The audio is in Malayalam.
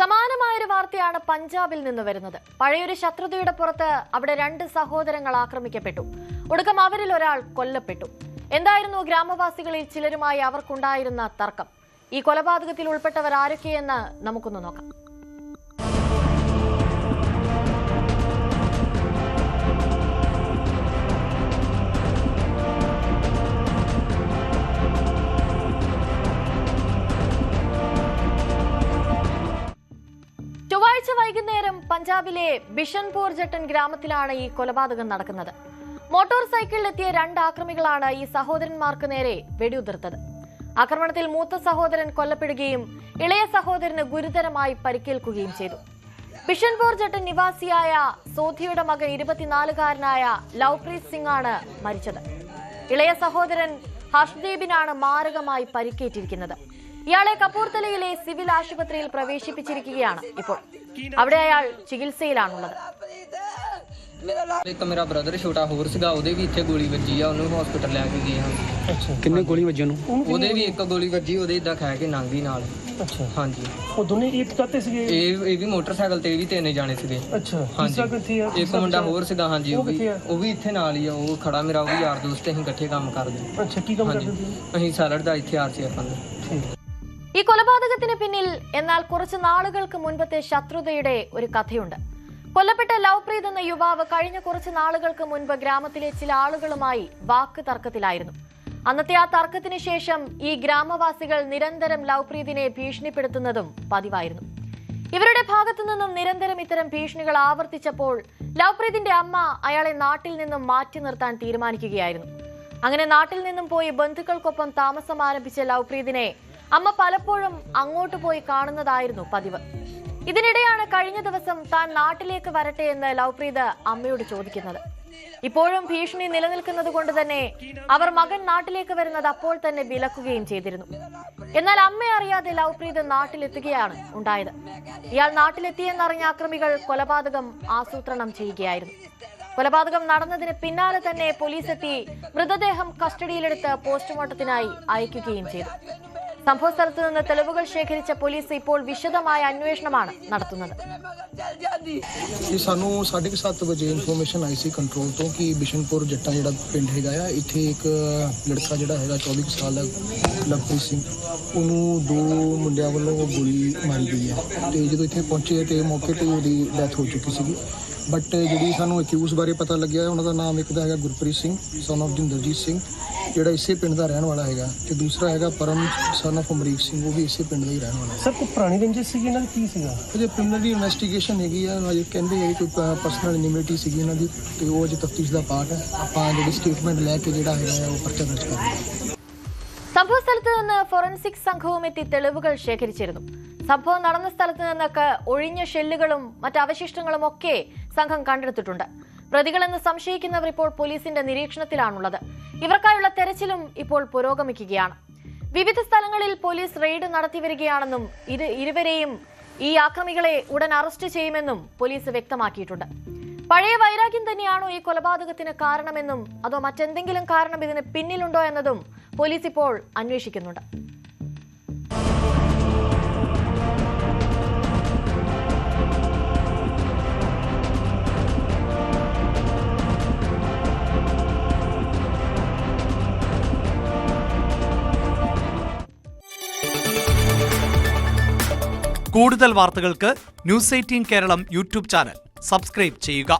സമാനമായൊരു വാർത്തയാണ് പഞ്ചാബിൽ നിന്ന് വരുന്നത്. പഴയൊരു ശത്രുതയുടെ പുറത്ത് അവിടെ 2 സഹോദരങ്ങൾ ആക്രമിക്കപ്പെട്ടു. ഒടുക്കം അവരിൽ ഒരാൾ കൊല്ലപ്പെട്ടു. എന്തായിരുന്നു ഗ്രാമവാസികളിൽ ചിലരുമായി അവർക്കുണ്ടായിരുന്ന തർക്കം? ഈ കൊലപാതകത്തിൽ ഉൾപ്പെട്ടവർ ആരൊക്കെയെന്ന് നമുക്കൊന്ന് നോക്കാം. ചൊവ്വാഴ്ച വൈകുന്നേരം പഞ്ചാബിലെ ബിഷൻപൂർ ജട്ടൻ ഗ്രാമത്തിലാണ് ഈ കൊലപാതകം നടക്കുന്നത്. മോട്ടോർ സൈക്കിളിലെത്തിയ 2 ആക്രമികളാണ് ഈ സഹോദരന്മാർക്ക് നേരെ വെടിയുതിർത്തത്. ആക്രമണത്തിൽ മൂത്ത സഹോദരൻ കൊല്ലപ്പെടുകയും ഇളയ സഹോദരന് ഗുരുതരമായി പരിക്കേൽക്കുകയും ചെയ്തു. ബിഷൻപൂർ ജട്ടൻ നിവാസിയായ സോധിയുടെ മകൻ 24-കാരനായ ലവ്പ്രീത് സിംഗ് ആണ് മരിച്ചത്. ഇളയ സഹോദരൻ ഹർഷ്ദീപിനാണ് മാരകമായി പരിക്കേറ്റിരിക്കുന്നത്. ഇയാളെ കപൂർത്തലയിലെ സിവിൽ ആശുപത്രിയിൽ പ്രവേശിപ്പിച്ചിരിക്കുകയാണ്. ഇപ്പോൾ അവിടെ അയാൾ ചികിത്സയിലാണുള്ളത്. ਮੇਰਾ ਬ੍ਰਦਰ ਛੋਟਾ ਹੋਰ ਸੀਗਾ, ਉਹਦੇ ਵੀ ਇੱਥੇ ਗੋਲੀ ਵੱਜੀ ਆ, ਉਹਨੂੰ ਹਸਪੀਟਲ ਲੈ ਕੇ ਗਏ ਹਾਂ। ਅੱਛਾ, ਕਿੰਨੇ ਗੋਲੀ ਵੱਜੀ ਉਹਨੂੰ? ਉਹਦੇ ਵੀ ਇੱਕ ਗੋਲੀ ਵੱਜੀ, ਉਹਦੇ ਇਦਾਂ ਖਾ ਕੇ ਨਾਂਗੀ ਨਾਲ। ਅੱਛਾ ਹਾਂਜੀ, ਉਹ ਦੋਨੇ ਇੱਕ ਕਾਤੇ ਸੀਗੇ? ਇਹ ਵੀ ਮੋਟਰਸਾਈਕਲ ਤੇ ਵੀ 3 ਜਾਣੇ ਸੀਗੇ। ਅੱਛਾ, ਹਾਂਜੀ, ਤੀਸਰਾ ਕਿੱਥੇ ਆ? ਇੱਕ ਮੁੰਡਾ ਹੋਰ ਸੀਗਾ। ਹਾਂਜੀ, ਉਹ ਵੀ ਇੱਥੇ ਨਾਲ ਹੀ ਆ, ਉਹ ਖੜਾ ਮੇਰਾ ਉਹ ਵੀ ਯਾਰ ਦੋਸਤ, ਅਸੀਂ ਇਕੱਠੇ ਕੰਮ ਕਰਦੇ। ਅੱਛਾ, ਕੀ ਕੰਮ ਕਰਦੇ ਸੀ? ਅਸੀਂ സാਲਡ ਦਾ ਇੱਥੇ ആർസി ആക്കുന്നത്. ഈ കൊലപാതകത്തിന് പിന്നിൽ എന്നാൽ കുറച്ച് നാളുകൾക്ക് മുൻപത്തെ ശത്രുതയുടെ ഒരു കഥയുണ്ട്. കൊല്ലപ്പെട്ട ലവ്പ്രീത് എന്ന യുവാവ് കഴിഞ്ഞ കുറച്ച് നാളുകൾക്ക് മുൻപ് ഗ്രാമത്തിലെ ചില ആളുകളുമായി വാക്ക് തർക്കത്തിലായിരുന്നു. അന്നത്തെ ആ തർക്കത്തിന് ശേഷം ഈ ഗ്രാമവാസികൾ നിരന്തരം ലവ്പ്രീതിനെ ഭീഷണിപ്പെടുത്തുന്നതും പതിവായിരുന്നു. ഇവരുടെ ഭാഗത്തു നിന്നും നിരന്തരം ഇത്തരം ഭീഷണികൾ ആവർത്തിച്ചപ്പോൾ ലവ്പ്രീതിന്റെ അമ്മ അയാളെ നാട്ടിൽ നിന്നും മാറ്റി നിർത്താൻ തീരുമാനിക്കുകയായിരുന്നു. അങ്ങനെ നാട്ടിൽ നിന്നും പോയി ബന്ധുക്കൾക്കൊപ്പം താമസം ആരംഭിച്ച ലവ്പ്രീതിനെ അമ്മ പലപ്പോഴും അങ്ങോട്ട് പോയി കാണുന്നതായിരുന്നു പതിവ്. ഇതിനിടെയാണ് കഴിഞ്ഞ ദിവസം താൻ നാട്ടിലേക്ക് വരട്ടെ എന്ന് ലവ്പ്രീത് അമ്മയോട് ചോദിക്കുന്നത്. ഇപ്പോഴും ഭീഷണി നിലനിൽക്കുന്നത് കൊണ്ട് തന്നെ അവർ മകൻ നാട്ടിലേക്ക് വരുന്നത് അപ്പോൾ തന്നെ വിലക്കുകയും ചെയ്തിരുന്നു. എന്നാൽ അമ്മ അറിയാതെ ലവ്പ്രീത് നാട്ടിലെത്തുകയാണ് ഉണ്ടായത്. ഇയാൾ നാട്ടിലെത്തിയെന്നറിഞ്ഞ ആക്രമികൾ കൊലപാതകം ആസൂത്രണം ചെയ്യുകയായിരുന്നു. കൊലപാതകം നടന്നതിന് പിന്നാലെ തന്നെ പോലീസ് എത്തി മൃതദേഹം കസ്റ്റഡിയിലെടുത്ത് പോസ്റ്റ്മോർട്ടത്തിനായി അയക്കുകയും ചെയ്തു. സംഭവ സ്ഥലത്ത് നിന്ന് തെളിവുകൾ ശേഖരിച്ച പോലീസ് ഇപ്പോൾ വിശദമായ അന്വേഷണമാണ് നടത്തുന്നത്. ਸਾਨੂੰ 7:30 ਵਜੇ ਇਨਫੋਰਮੇਸ਼ਨ ਆਈ ਸੀ ਕੰਟਰੋਲ ਤੋਂ ਕਿ ਬਿਸ਼ਨਪੁਰ ਜੱਟਾਂ ਜਿਹੜਾ ਪਿੰਡ ਹੈਗਾ ਆ, ਇੱਥੇ ਇੱਕ ਲੜਕਾ ਜਿਹੜਾ ਹੈਗਾ 24 ਸਾਲ ਦਾ ਲਵਪ੍ਰੀਤ ਸਿੰਘ, ਉਹਨੂੰ 2 ਮੁੰਡਿਆਂ ਵੱਲੋਂ ਗੋਲੀ ਮਾਰੀ ਗਈ ਹੈ ਤੇ ਜਦੋਂ ਇੱਥੇ ਪਹੁੰਚੇ ਤੇ ਮੌਕੇ ਤੇ ਉਹਦੀ ਡੈਥ ਹੋ ਚੁੱਕੀ ਸੀਗੀ। ਬਟ ਜਿਹੜੀ ਸਾਨੂੰ ਅਕਿਊਜ਼ ਬਾਰੇ ਪਤਾ ਲੱਗਿਆ, ਉਹਨਾਂ ਦਾ ਨਾਮ ਇੱਕ ਦਾ ਹੈਗਾ ਗੁਰਪ੍ਰੀਤ ਸਿੰਘ ਸਨ ਆਫ ਜਿੰਦਰਜੀਤ ਸਿੰਘ, ਜਿਹੜਾ ਇਸੇ ਪਿੰਡ ਦਾ ਰਹਿਣ ਵਾਲਾ ਹੈਗਾ, ਤੇ ਦੂਸਰਾ ਹੈਗਾ ਪਰਮ ਸਨ ਆਫ ਅਮਰੀਕ ਸਿੰਘ, ਉਹ ਵੀ ਇਸੇ ਪਿੰਡ ਦਾ ਹੀ ਰਹਿਣ ਵਾਲਾ ਹੈ। ਸਰ, ਕੋਈ ਪੁਰਾਣੀ ਰੰਜਿਸ਼ ਸੀਗੀ ਇਹਨਾਂ ਦੀ? ਕੀ ਸੀਗਾ ਅਜੇ ਪਿੰਡ ਦੀ ਇਨਵੈਸਟੀਗੇਸ਼ਨ ਹੈਗੀ ਆ, ਅਜੇ ਕਹਿੰਦੇ ਹੈ ਕੋਈ ਪਰਸਨਲ ਇਨਿਮਿਟੀ ਸੀਗੀ ਇਹਨਾਂ ਦੀ, ਤੇ ਉਹ ਅਜੇ ਤਫਤੀਸ਼ ਦਾ ਪਾਰਟ ਹੈ। ਆਪਾਂ ਜਿਹੜੀ ਸਟੇਟਮੈਂਟ ਲੈ ਕੇ ਜਿਹੜਾ ਹੈਗਾ ਉਹ പർച്ച ദർജ് കരാਂਗੇ. സംഭവ സ്ഥലത്ത് നിന്ന് ഫോറൻസിക് സംഘവും എത്തി തെളിവുകൾ ശേഖരിച്ചിരുന്നു. സംഭവം നടന്ന സ്ഥലത്ത് നിന്നൊക്കെ ഒഴിഞ്ഞ ഷെല്ലുകളും മറ്റ് അവശിഷ്ടങ്ങളും ഒക്കെ സംഘം കണ്ടെടുത്തിട്ടുണ്ട്. പ്രതികളെന്ന് സംശയിക്കുന്നവർ ഇപ്പോൾ പോലീസിന്റെ നിരീക്ഷണത്തിലാണുള്ളത്. ഇവർക്കായുള്ള തെരച്ചിലും ഇപ്പോൾ പുരോഗമിക്കുകയാണ്. വിവിധ സ്ഥലങ്ങളിൽ പോലീസ് റെയ്ഡ് നടത്തിവരികയാണെന്നും ഇരുവരെയും ഈ ആക്രമികളെ ഉടൻ അറസ്റ്റ് ചെയ്യുമെന്നും പോലീസ് വ്യക്തമാക്കിയിട്ടുണ്ട്. പഴയ വൈരാഗ്യം തന്നെയാണോ ഈ കൊലപാതകത്തിന് കാരണമെന്നും അതോ മറ്റെന്തെങ്കിലും കാരണം ഇതിന് പിന്നിലുണ്ടോ എന്നതും പോലീസ് ഇപ്പോൾ അന്വേഷിക്കുന്നുണ്ട്. കൂടുതൽ വാർത്തകൾക്ക് news 18 Keralam YouTube channel subscribe ചെയ്യുക.